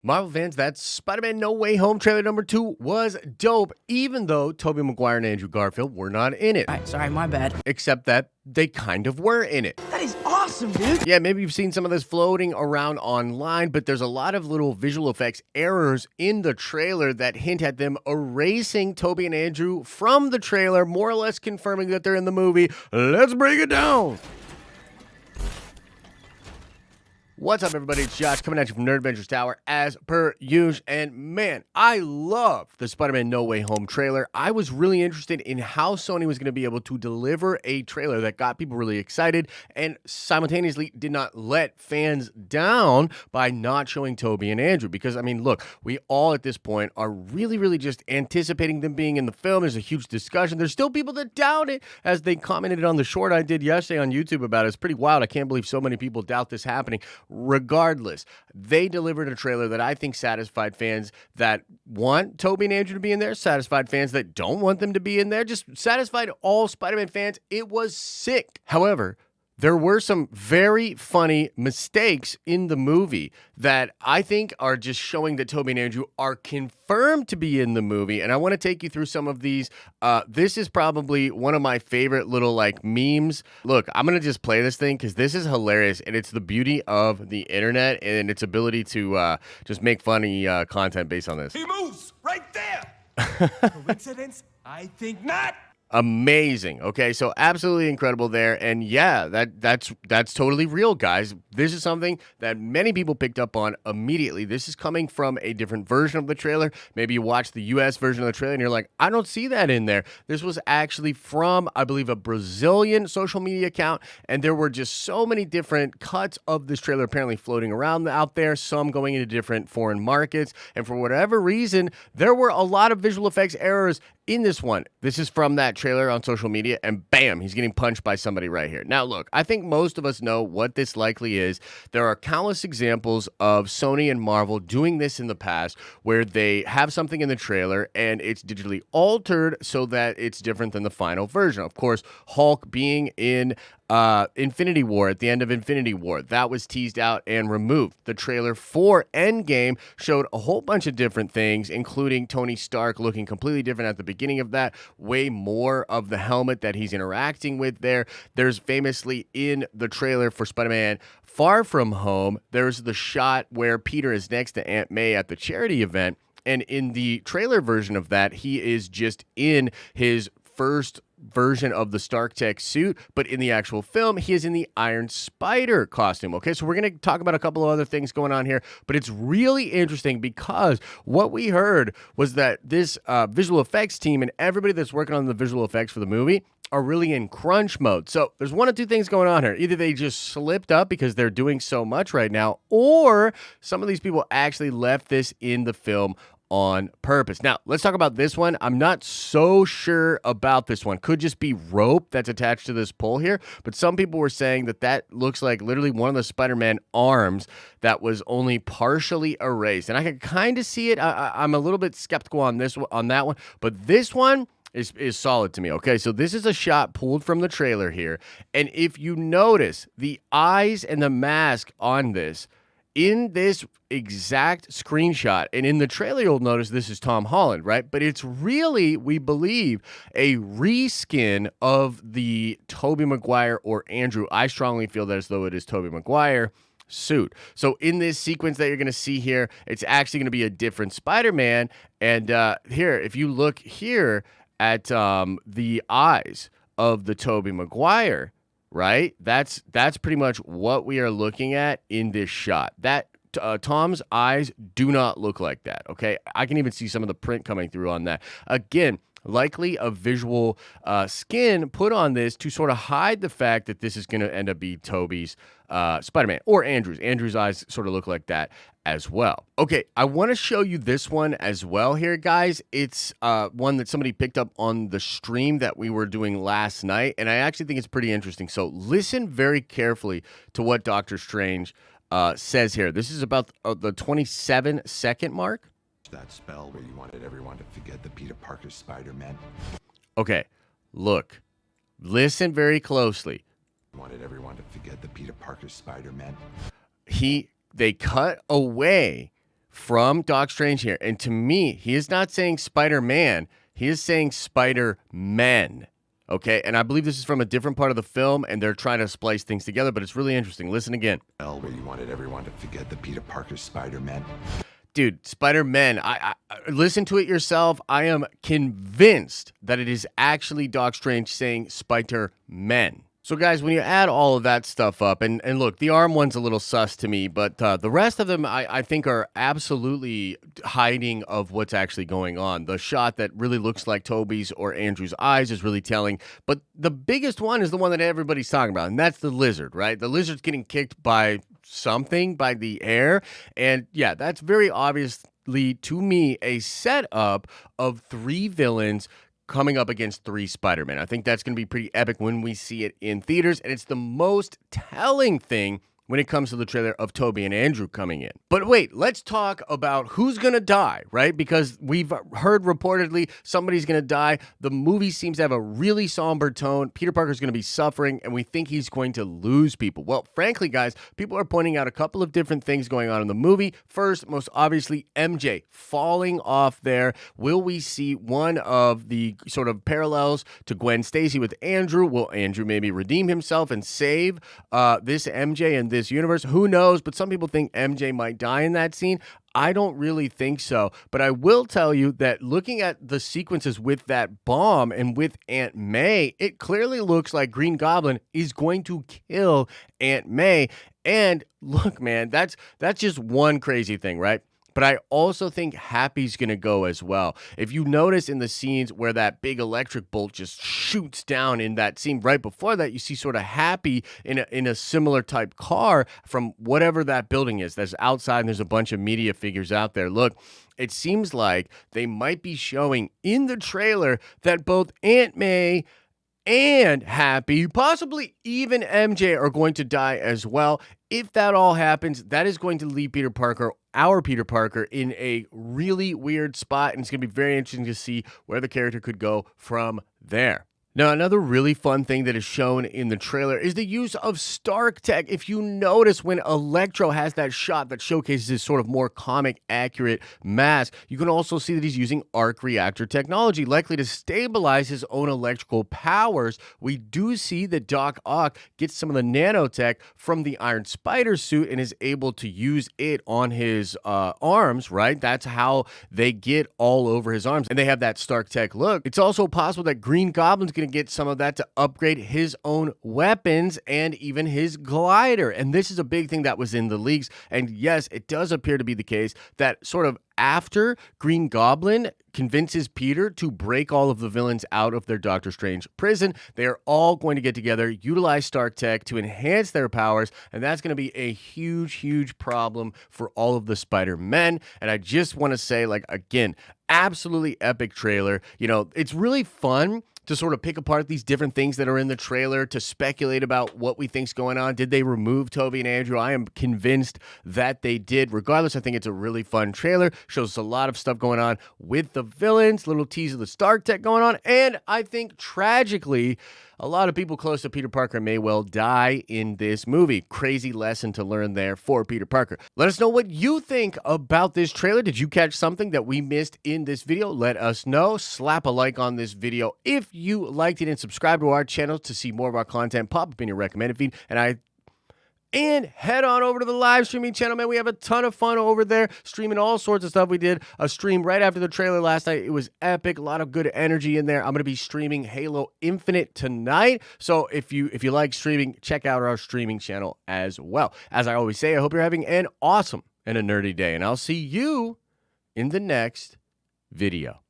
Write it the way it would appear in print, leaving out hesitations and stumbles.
Marvel fans, that Spider-Man No Way Home trailer number 2 was dope, even though Tobey Maguire and Andrew Garfield were not in it. Sorry, my bad. Except that they kind of were in it. That is awesome, dude. Yeah, maybe you've seen some of this floating around online, but there's a lot of little visual effects errors in the trailer that hint at them erasing Tobey and Andrew from the trailer, more or less confirming that they're in the movie. Let's break it down. What's up, everybody? It's Josh coming at you from Nerd Adventures Tower as per usual. And man, I love the Spider-Man No Way Home trailer. I was really interested in how Sony was going to be able to deliver a trailer that got people really excited and simultaneously did not let fans down by not showing Tobey and Andrew. Because, I mean, look, we all at this point are really just anticipating them being in the film. There's a huge discussion. There's still people that doubt it, as they commented on the short I did yesterday on YouTube about it. It's pretty wild. I can't believe so many people doubt this happening. Regardless, they delivered a trailer that I think satisfied fans that want Tobey and Andrew to be in there, satisfied fans that don't want them to be in there, just satisfied all Spider-Man fans. It was sick. However, there were some very funny mistakes in the movie that I think are just showing that Tobey and Andrew are confirmed to be in the movie. And I want to take you through some of these. This is probably one of my favorite little like memes. Look, I'm going to just play this thing because this is hilarious. And it's the beauty of the internet and its ability to just make funny content based on this. He moves right there. Coincidence? I think not. Amazing. Okay, so absolutely incredible there. And yeah, that's totally real, guys. This is something that many people picked up on immediately. This is coming from a different version of the trailer. Maybe you watch the US version of the trailer and you're like, I don't see that in there. This was actually from, I believe, a Brazilian social media account, and there were just so many different cuts of this trailer apparently floating around out there, some going into different foreign markets, and for whatever reason, there were a lot of visual effects errors in this one. This is from that trailer on social media, and bam, he's getting punched by somebody right here. Now, look, I think most of us know what this likely is. There are countless examples of Sony and Marvel doing this in the past where they have something in the trailer and it's digitally altered so that it's different than the final version. Of course, Hulk being in Infinity War, at the end of Infinity War, that was teased out and removed. The trailer for Endgame showed a whole bunch of different things, including Tony Stark looking completely different at the beginning of that, way more of the helmet that he's interacting with there. There's famously in the trailer for Spider-Man Far From Home, there's the shot where Peter is next to Aunt May at the charity event, and in the trailer version of that, he is just in his first version of the Stark Tech suit, but in the actual film, he is in the Iron Spider costume. Okay, so we're going to talk about a couple of other things going on here, but it's really interesting because what we heard was that this visual effects team and everybody that's working on the visual effects for the movie are really in crunch mode. So there's one of two things going on here. Either they just slipped up because they're doing so much right now, or some of these people actually left this in the film on purpose. Now, let's talk about this one. I'm not so sure about this one. Could just be rope that's attached to this pole here, but some people were saying that that looks like literally one of the Spider-Man arms that was only partially erased. And I can kind of see it. I'm a little bit skeptical on that one, but this one is solid to me. Okay, so this is a shot pulled from the trailer here, and if you notice the eyes and the mask on this, in this exact screenshot, and in the trailer, you'll notice this is Tom Holland, right? But it's really, we believe, a reskin of the Tobey Maguire or Andrew. I strongly feel that as though it is Tobey Maguire suit. So in this sequence that you're going to see here, it's actually going to be a different Spider-Man. And here, if you look here at the eyes of the Tobey Maguire, right? That's pretty much what we are looking at in this shot. That Tom's eyes do not look like that, okay? I can even see some of the print coming through on that. Again, likely a visual skin put on this to sort of hide the fact that this is going to end up being Tobey's Spider-Man or Andrew's. Andrew's eyes sort of look like that as well. Okay, I want to show you this one as well here, guys. It's one that somebody picked up on the stream that we were doing last night, and I actually think it's pretty interesting. So listen very carefully to what Doctor Strange says here. This is about the 27-second mark. That spell where you wanted everyone to forget the Peter Parker Spider-Man. Okay, look. Listen very closely. Wanted everyone to forget the Peter Parker Spider-Man. They cut away from Doc Strange here. And to me, he is not saying Spider-Man. He is saying Spider-Men. Okay, and I believe this is from a different part of the film, and they're trying to splice things together, but it's really interesting. Listen again. Where you wanted everyone to forget that Peter Parker's Spider-Man. Dude, Spider-Man, I listen to it yourself. I am convinced that it is actually Doc Strange saying Spider-Men. So, guys, when you add all of that stuff up, and look, the arm one's a little sus to me, but the rest of them I think are absolutely hiding of what's actually going on. The shot that really looks like Tobey's or Andrew's eyes is really telling, but the biggest one is the one that everybody's talking about, and that's the lizard, right? The lizard's getting kicked by something, by the air, and yeah, that's very obviously, to me, a setup of 3 villains coming up against 3 Spider-Men. I think that's going to be pretty epic when we see it in theaters, and it's the most telling thing when it comes to the trailer of Tobey and Andrew coming in. But wait, let's talk about who's going to die, right? Because we've heard reportedly somebody's going to die. The movie seems to have a really somber tone. Peter Parker's going to be suffering, and we think he's going to lose people. Well, frankly, guys, people are pointing out a couple of different things going on in the movie. First, most obviously, MJ falling off there. Will we see one of the sort of parallels to Gwen Stacy with Andrew? Will Andrew maybe redeem himself and save this MJ and this universe? Who knows? But some people think MJ might die in that scene. I don't really think so, but I will tell you that looking at the sequences with that bomb and with Aunt May, it clearly looks like Green Goblin is going to kill Aunt May. And look, man, that's just one crazy thing, right? But I also think Happy's going to go as well. If you notice in the scenes where that big electric bolt just shoots down in that scene right before that, you see sort of Happy in a similar type car from whatever that building is that's outside, and there's a bunch of media figures out there. Look, it seems like they might be showing in the trailer that both Aunt May and Happy, possibly even MJ, are going to die as well. If that all happens, that is going to leave Peter Parker, our Peter Parker, in a really weird spot, and it's going to be very interesting to see where the character could go from there. Now, another really fun thing that is shown in the trailer is the use of Stark Tech. If you notice when Electro has that shot that showcases his sort of more comic accurate mask, you can also see that he's using arc reactor technology, likely to stabilize his own electrical powers. We do see that Doc Ock gets some of the nanotech from the Iron Spider suit and is able to use it on his arms, right? That's how they get all over his arms, and they have that Stark Tech look. It's also possible that Green Goblin's going to get some of that to upgrade his own weapons and even his glider. And this is a big thing that was in the leaks. And yes, it does appear to be the case that sort of after Green Goblin convinces Peter to break all of the villains out of their Doctor Strange prison, they are all going to get together, utilize Stark Tech to enhance their powers, and that's going to be a huge, huge problem for all of the Spider-Men. And I just want to say, like, again, absolutely epic trailer. You know, it's really fun to sort of pick apart these different things that are in the trailer, to speculate about what we think's going on. Did they remove Tobey and Andrew? I am convinced that they did. Regardless, I think it's a really fun trailer. Shows us a lot of stuff going on with the villains, little tease of the Stark Tech going on, and I think tragically, a lot of people close to Peter Parker may well die in this movie. Crazy lesson to learn there for Peter Parker. Let us know what you think about this trailer. Did you catch something that we missed in this video? Let us know. Slap a like on this video if you liked it, and subscribe to our channel to see more of our content pop up in your recommended feed. And head on over to the live streaming channel, man. We have a ton of fun over there, streaming all sorts of stuff. We did a stream right after the trailer last night. It was epic, a lot of good energy in there. I'm going to be streaming Halo Infinite tonight. So if you like streaming, check out our streaming channel as well. As I always say, I hope you're having an awesome and a nerdy day, and I'll see you in the next video.